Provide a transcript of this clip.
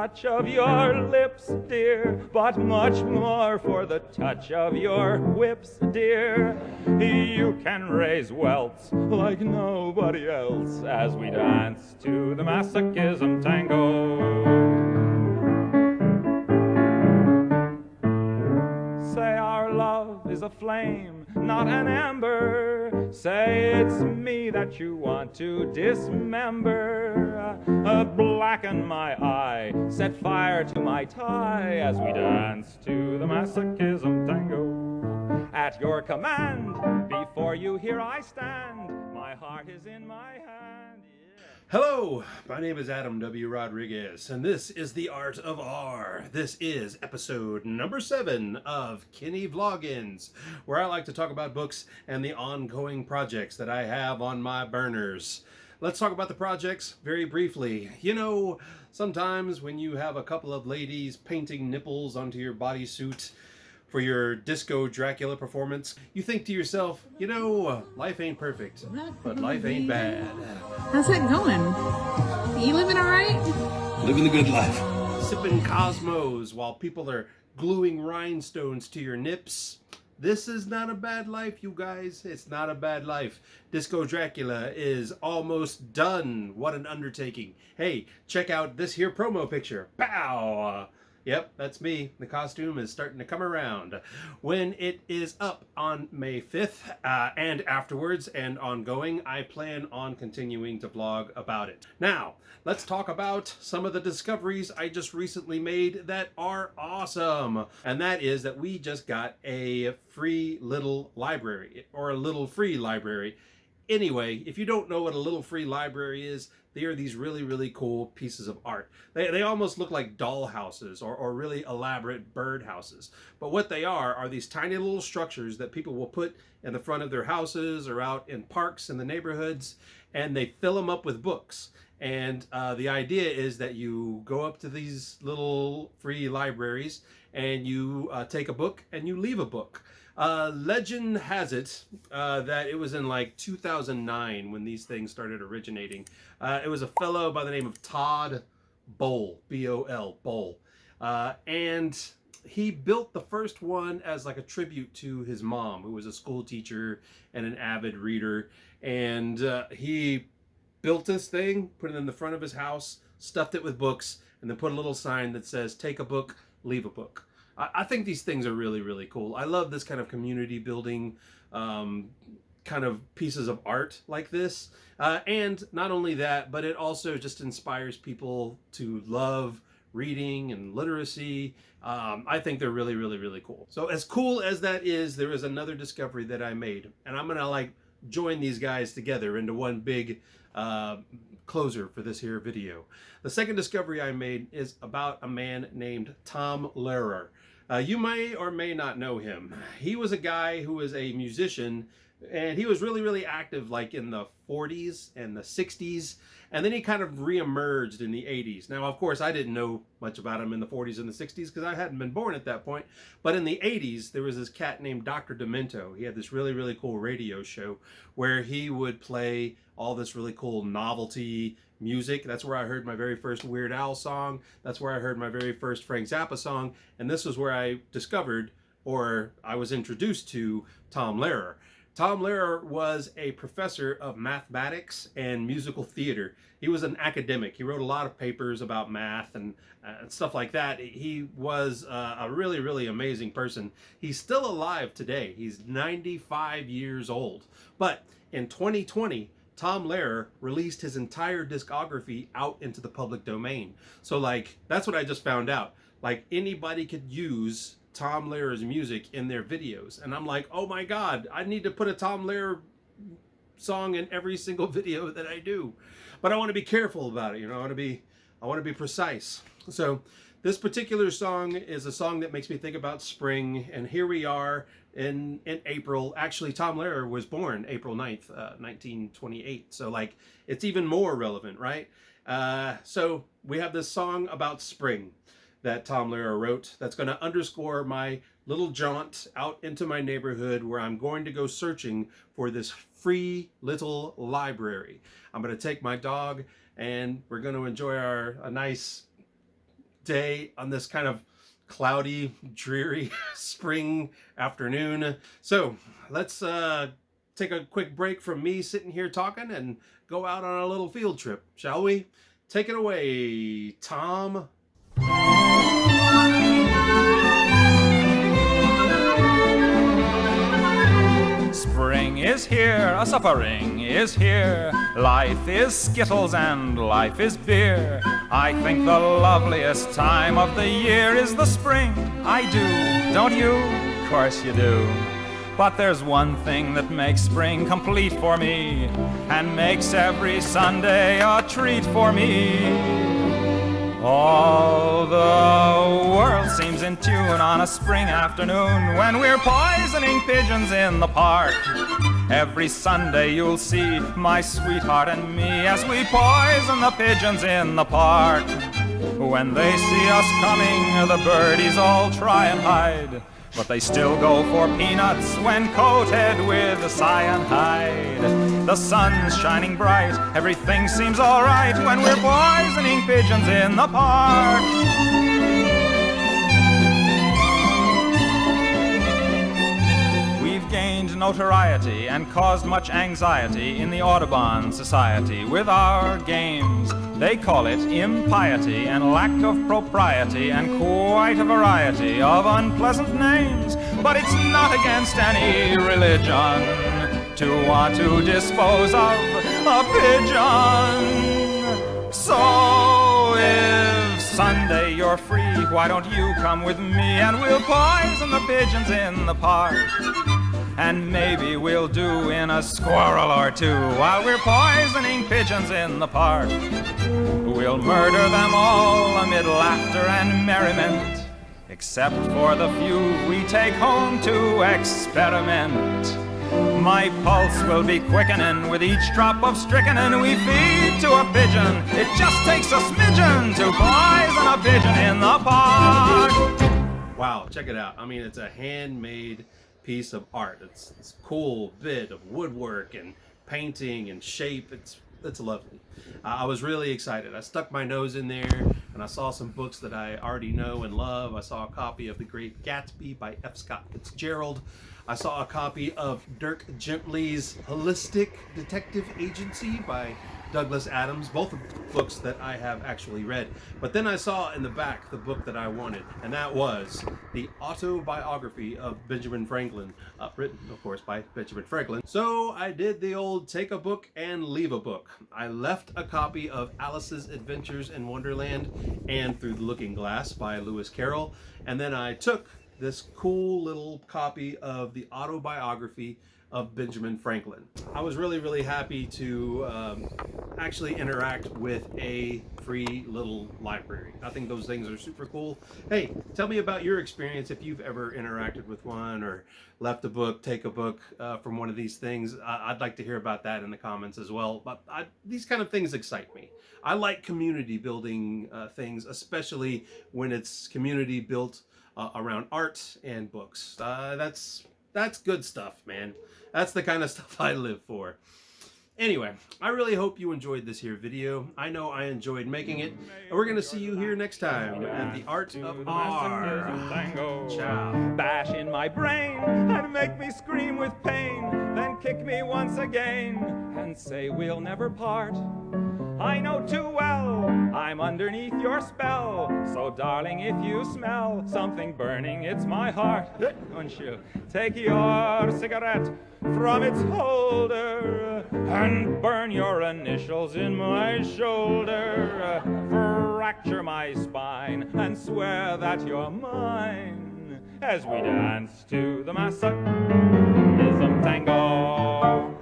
touch of your lips, dear, but much more for the touch of your whips, dear. You can raise welts like nobody else as we dance to the masochism tango. Say our love is a flame, not an ember. Say it's me that you want to dismember. Blacken my eye, set fire to my tie as we dance to the masochism tango. At your command, before you here I stand. My heart is in my hand. Hello, my name is Adam W. Rodriguez, and this is The Art of R. This is episode number 7 of Kenny Vloggins, where I like to talk about books and the ongoing projects that I have on my burners. Let's talk about the projects very briefly. You know, sometimes when you have a couple of ladies painting nipples onto your bodysuit for your disco Dracula performance, you think to yourself, you know, life ain't perfect, but life ain't bad. How's that going? You living all right? Living the good life. Sipping Cosmos while people are gluing rhinestones to your nips. This is not a bad life, you guys. It's not a bad life. Disco Dracula is almost done. What an undertaking. Hey, check out this here promo picture. Pow! Yep, that's me. The costume is starting to come around. When it is up on May 5th and afterwards and ongoing, I plan on continuing to vlog about it. Now, let's talk about some of the discoveries I just recently made that are awesome. And that is that we just got a free little library, or a little free library. Anyway, if you don't know what a little free library is, they are these really, really cool pieces of art. They almost look like doll houses or really elaborate bird houses. But what they are these tiny little structures that people will put in the front of their houses or out in parks in the neighborhoods, and they fill them up with books. And the idea is that you go up to these little free libraries and you take a book and you leave a book. Legend has it that it was in like 2009 when these things started originating. It was a fellow by the name of Todd Boll, B-O-L, Boll. And he built the first one as like a tribute to his mom, who was a school teacher and an avid reader. And he built this thing, put it in the front of his house, stuffed it with books, and then put a little sign that says, take a book, leave a book. I think these things are really, really cool. I love this kind of community building kind of pieces of art like this. And not only that, but it also just inspires people to love reading and literacy. I think they're really, really, really cool. So as cool as that is, there is another discovery that I made. And I'm going to like join these guys together into one big closer for this here video. The second discovery I made is about a man named Tom Lehrer. You may or may not know him. He was a guy who was a musician, and he was really, really active like in the 40s and the 60s, and then he kind of re-emerged in the 80s. Now, of course, I didn't know much about him in the 40s and the 60s because I hadn't been born at that point, but in the 80s, there was this cat named Dr. Demento. He had this really, really cool radio show where he would play all this really cool novelty music. That's where I heard my very first Weird Al song. That's where I heard my very first Frank Zappa song. And this was where I discovered, or I was introduced to, Tom Lehrer. Tom Lehrer was a professor of mathematics and musical theater. He was an academic. He wrote a lot of papers about math and stuff like that. He was a really, really amazing person. He's still alive today. He's 95 years old. But in 2020, Tom Lehrer released his entire discography out into the public domain. So like, that's what I just found out. Like, anybody could use Tom Lehrer's music in their videos. And I'm like, oh my God, I need to put a Tom Lehrer song in every single video that I do. But I want to be careful about it, you know, I want to be precise. So this particular song is a song that makes me think about spring, and here we are in April. Actually, Tom Lehrer was born April 9th, 1928. So like, it's even more relevant, right? So we have this song about spring that Tom Lehrer wrote that's going to underscore my little jaunt out into my neighborhood where I'm going to go searching for this free little library. I'm going to take my dog and we're going to enjoy a nice day on this kind of cloudy, dreary spring afternoon. So let's take a quick break from me sitting here talking and go out on a little field trip, shall we? Take it away, Tom. Spring is here, a suffering is here. Life is skittles and life is beer. I think the loveliest time of the year is the spring. I do, don't you? Of course you do. But there's one thing that makes spring complete for me, and makes every Sunday a treat for me. All the world seems in tune on a spring afternoon when we're poisoning pigeons in the park. Every Sunday you'll see my sweetheart and me as we poison the pigeons in the park. When they see us coming, the birdies all try and hide, but they still go for peanuts when coated with cyanide. The sun's shining bright, everything seems alright when we're poisoning pigeons in the park. We've gained notoriety and caused much anxiety in the Audubon Society with our games. They call it impiety and lack of propriety and quite a variety of unpleasant names. But it's not against any religion to want to dispose of a pigeon. So if Sunday you're free, why don't you come with me and we'll poison the pigeons in the park. And maybe we'll do in a squirrel or two while we're poisoning pigeons in the park. We'll murder them all amid laughter and merriment, except for the few we take home to experiment. My pulse will be quickening with each drop of strychnine we feed to a pigeon. It just takes a smidgen to poison a pigeon in the park. Wow, check it out. I mean, it's a handmade piece of art. It's this cool bit of woodwork and painting and shape. It's lovely. I was really excited. I stuck my nose in there and I saw some books that I already know and love. I saw a copy of The Great Gatsby by F. Scott Fitzgerald. I saw a copy of Dirk Gently's Holistic Detective Agency by Douglas Adams, both books that I have actually read. But then I saw in the back the book that I wanted, and that was the Autobiography of Benjamin Franklin, written, of course, by Benjamin Franklin. So I did the old take a book and leave a book. I left a copy of Alice's Adventures in Wonderland and Through the Looking Glass by Lewis Carroll, and then I took this cool little copy of the Autobiography of Benjamin Franklin. I was really happy to actually interact with a free little library. I think those things are super cool. Hey, tell me about your experience if you've ever interacted with one or left a book, take a book from one of these things. I'd like to hear about that in the comments as well. But these kind of things excite me. I like community building things, especially when it's community built around art and books. That's good stuff, man. That's the kind of stuff I live for. Anyway, I really hope you enjoyed this here video. I know I enjoyed making it. And we're going to see you here next time at the Art of R. Ciao. Bash in my brain and make me scream with pain, then kick me once again and say we'll never part. I know too well I'm underneath your spell, so darling, if you smell something burning, it's my heart. Won't you take your cigarette from its holder and burn your initials in my shoulder, fracture my spine and swear that you're mine as we dance to the masochism tango.